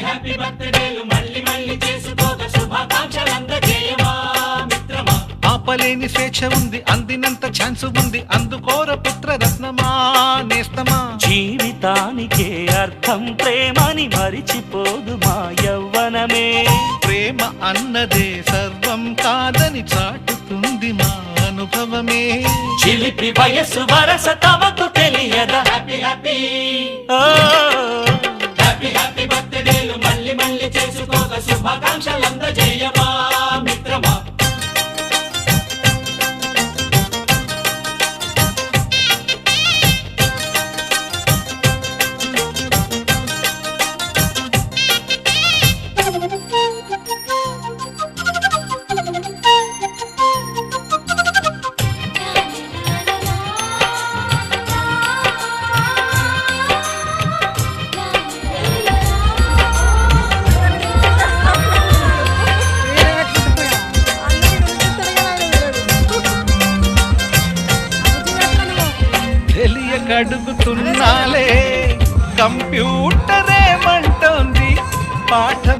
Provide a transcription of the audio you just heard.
Happy బర్త్డేలు మళ్ళీ మళ్ళీ చేసుకోక శుభాకాంక్షలు అందజేయవా మిత్రమా. ఆపలేని స్వేచ్ఛ ఉంది, అందినంత ఛాన్స్ ఉంది, అందుకోర పుత్రరత్నమా నేస్తమా. జీవితానికే అర్థం ప్రేమని మరిచిపోదు మా యవ్వనమే. ప్రేమ అన్నదే సర్వం కాదని చాటుతుంది మా అనుభవమే. చిలిపి వయస్సు వరస తమకు తెలియదా. హ్యాపీ హ్యాపీ ఓ హ్యాపీ హ్యాపీ బర్త్డేలు మళ్ళీ మళ్ళీ చేసుకోక శుభాకాంక్షలు అందజేయవా మిత్రమా. తెలియకడుగుతున్నాలే కంప్యూటరేమంటోంది పాఠం